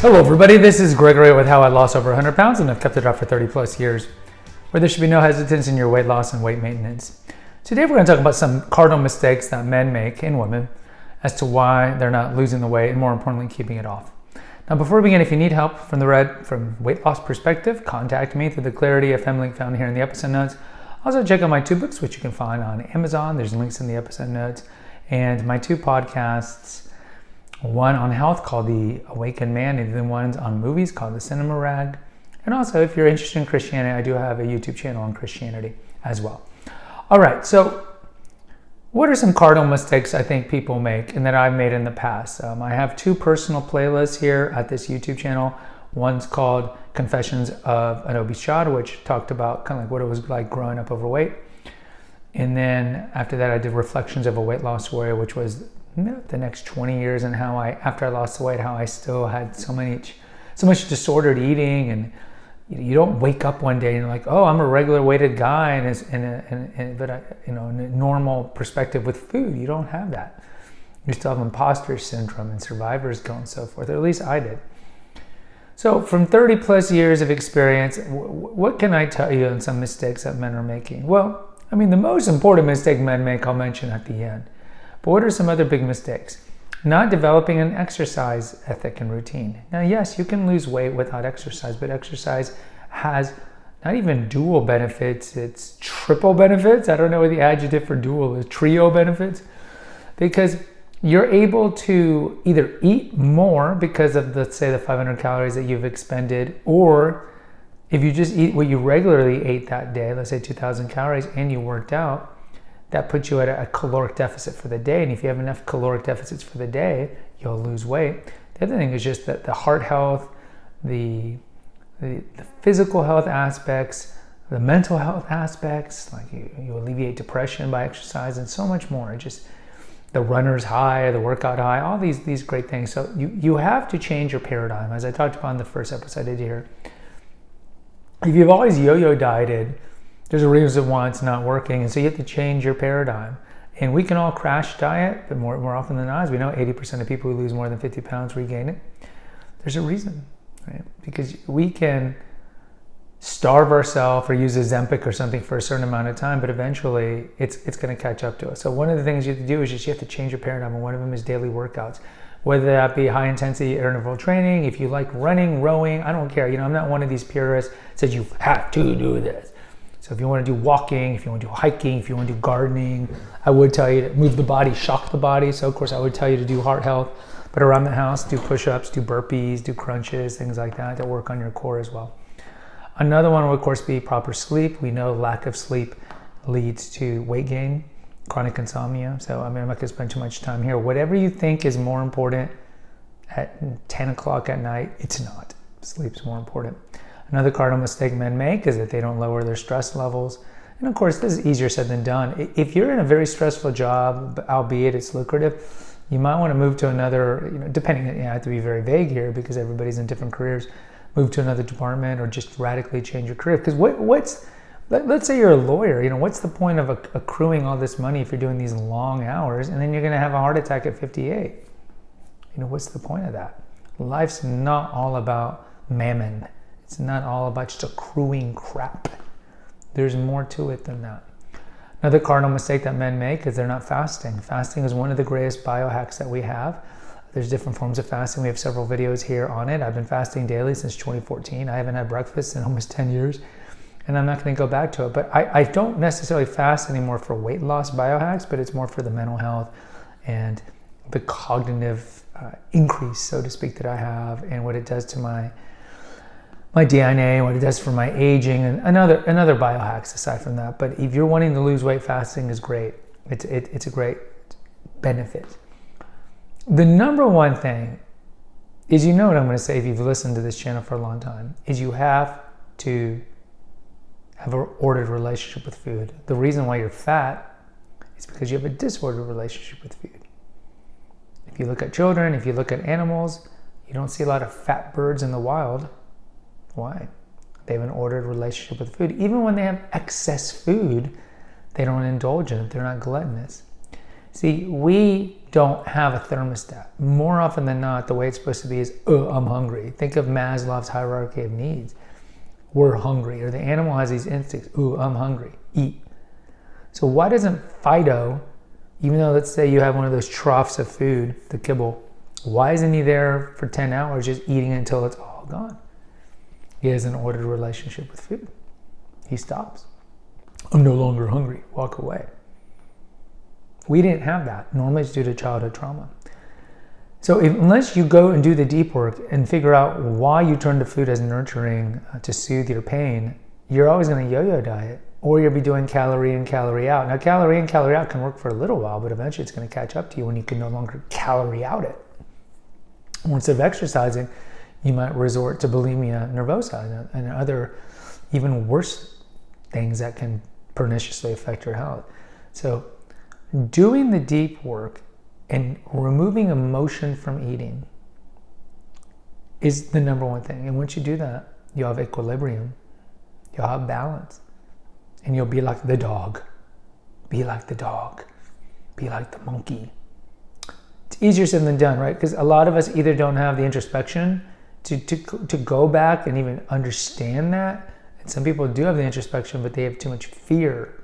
Hello everybody, this is Gregory with how I lost over 100 pounds and I've kept it off for 30 plus years, where there should be no hesitance in your weight loss and weight maintenance. Today we're going to talk about some cardinal mistakes that men make and women as to why they're not losing the weight and more importantly keeping it off. Now before we begin, if you need help from weight loss perspective, contact me through the Clarity FM link found here in the episode notes. Also check out my 2 books which you can find on Amazon. There's links in the episode notes, and my 2 podcasts. One on health called The Awakened Man, and the ones on movies called The Cinema Rag. And also, if you're interested in Christianity, I do have a YouTube channel on Christianity as well. All right, so what are some cardinal mistakes I think people make and that I've made in the past? I have 2 personal playlists here at this YouTube channel. One's called Confessions of an Obese Child, which talked about kind of like what it was like growing up overweight. And then after that, I did Reflections of a Weight Loss Warrior, which was the next 20 years and how after I lost the weight, how I still had so much disordered eating, and you don't wake up one day and you're like, oh, I'm a regular weighted guy, but in a normal perspective with food, you don't have that. You still have imposter syndrome and survivor's guilt and so forth, or at least I did. So from 30 plus years of experience, what can I tell you on some mistakes that men are making? Well, I mean, the most important mistake men make, I'll mention at the end. But what are some other big mistakes? Not developing an exercise ethic and routine. Now, yes, you can lose weight without exercise, but exercise has not even dual benefits, it's triple benefits. I don't know what the adjective for dual is, trio benefits. Because you're able to either eat more because of, let's say, the 500 calories that you've expended, or if you just eat what you regularly ate that day, let's say 2,000 calories, and you worked out, that puts you at a caloric deficit for the day. And if you have enough caloric deficits for the day, you'll lose weight. The other thing is just that the heart health, the physical health aspects, the mental health aspects, like you alleviate depression by exercise and so much more. Just the runner's high, the workout high, all these great things. So you have to change your paradigm. As I talked about in the first episode I did here, if you've always yo-yo dieted, there's a reason why it's not working, and so you have to change your paradigm. And we can all crash diet, but more often than not, as we know, 80% of people who lose more than 50 pounds regain it. There's a reason, right? Because we can starve ourselves or use Ozempic or something for a certain amount of time, but eventually it's going to catch up to us. So one of the things you have to do is just you have to change your paradigm, and one of them is daily workouts. Whether that be high intensity interval training, if you like running, rowing, I don't care. I'm not one of these purists that says you have to do this. So if you want to do walking, if you want to do hiking, if you want to do gardening, I would tell you to move the body, shock the body. So of course I would tell you to do heart health, but around the house, do push-ups, do burpees, do crunches, things like that work on your core as well. Another one would of course be proper sleep. We know lack of sleep leads to weight gain, chronic insomnia. So I'm not going to spend too much time here. Whatever you think is more important at 10 o'clock at night, it's not. Sleep's more important. Another cardinal mistake men make is that they don't lower their stress levels. And of course, this is easier said than done. If you're in a very stressful job, albeit it's lucrative, you might want to move to another, depending, I have to be very vague here because everybody's in different careers, move to another department or just radically change your career. Because let's say you're a lawyer, what's the point of accruing all this money if you're doing these long hours and then you're going to have a heart attack at 58? What's the point of that? Life's not all about mammon. It's not all about just accruing crap. There's more to it than that. Another cardinal mistake that men make is they're not fasting. Fasting is one of the greatest biohacks that we have. There's different forms of fasting. We have several videos here on it. I've been fasting daily since 2014. I haven't had breakfast in almost 10 years, and I'm not going to go back to it. But I don't necessarily fast anymore for weight loss biohacks, but it's more for the mental health and the cognitive increase, so to speak, that I have, and what it does to my DNA, what it does for my aging, and another biohacks aside from that. But if you're wanting to lose weight, fasting is great. It's a great benefit. The number one thing is, what I'm going to say if you've listened to this channel for a long time, is you have to have an ordered relationship with food. The reason why you're fat is because you have a disordered relationship with food. If you look at children, if you look at animals, you don't see a lot of fat birds in the wild. Why? They have an ordered relationship with food. Even when they have excess food, they don't indulge in it. They're not gluttonous. See, we don't have a thermostat. More often than not, the way it's supposed to be is, I'm hungry. Think of Maslow's hierarchy of needs. We're hungry, or the animal has these instincts, I'm hungry, eat. So why doesn't Fido, even though let's say you have one of those troughs of food, the kibble, why isn't he there for 10 hours just eating it until it's all gone? He has an ordered relationship with food. He stops. I'm no longer hungry, walk away. We didn't have that. Normally it's due to childhood trauma. So unless you go and do the deep work and figure out why you turn to food as nurturing to soothe your pain, you're always going to yo-yo diet, or you'll be doing calorie in, calorie out. Now, calorie in, calorie out can work for a little while, but eventually it's going to catch up to you when you can no longer calorie out it. Or instead of exercising, you might resort to bulimia nervosa and other even worse things that can perniciously affect your health. So doing the deep work and removing emotion from eating is the number one thing. And once you do that, you'll have equilibrium, you'll have balance, and you'll be like the dog. Be like the dog. Be like the monkey. It's easier said than done, right? Because a lot of us either don't have the introspection to go back and even understand that. And some people do have the introspection, but they have too much fear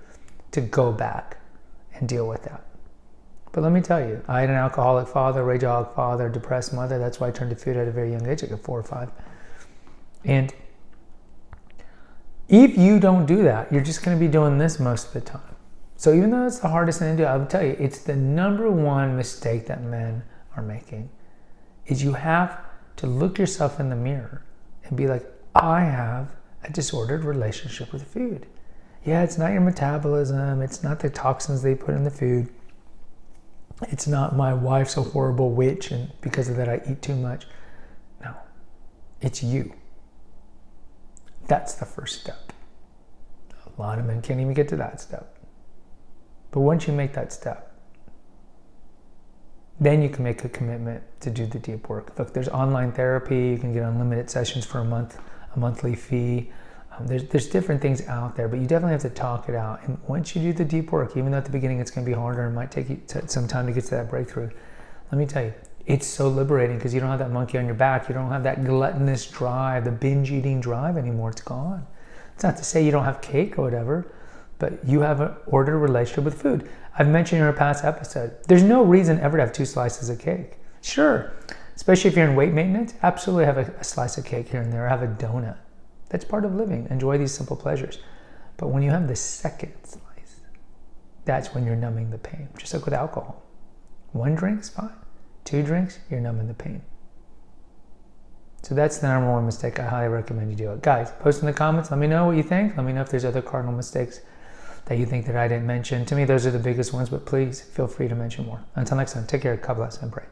to go back and deal with that. But let me tell you, I had an alcoholic father, rageaholic father, depressed mother. That's why I turned to food at a very young age, like at 4 or 5. And if you don't do that, you're just going to be doing this most of the time. So even though it's the hardest thing to do, I will tell you, it's the number one mistake that men are making, is you have to look yourself in the mirror and be like, I have a disordered relationship with food. Yeah, it's not your metabolism. It's not the toxins they put in the food. It's not my wife's a horrible witch and because of that I eat too much. No, it's you. That's the first step. A lot of men can't even get to that step. But once you make that step, then you can make a commitment to do the deep work. Look, there's online therapy. You can get unlimited sessions for a monthly fee. There's different things out there, but you definitely have to talk it out. And once you do the deep work, even though at the beginning it's going to be harder and might take you some time to get to that breakthrough, let me tell you, it's so liberating because you don't have that monkey on your back. You don't have that gluttonous drive, the binge eating drive anymore. It's gone. It's not to say you don't have cake or whatever, but you have an ordered relationship with food. I've mentioned in a past episode, there's no reason ever to have 2 slices of cake. Sure, especially if you're in weight maintenance, absolutely have a slice of cake here and there, or have a donut. That's part of living. Enjoy these simple pleasures. But when you have the second slice, that's when you're numbing the pain. Just like with alcohol. 1 drink's fine. 2 drinks, you're numbing the pain. So that's the number one mistake. I highly recommend you do it. Guys, post in the comments. Let me know what you think. Let me know if there's other cardinal mistakes that you think that I didn't mention. To me, those are the biggest ones, but please feel free to mention more. Until next time, take care, God bless, and pray.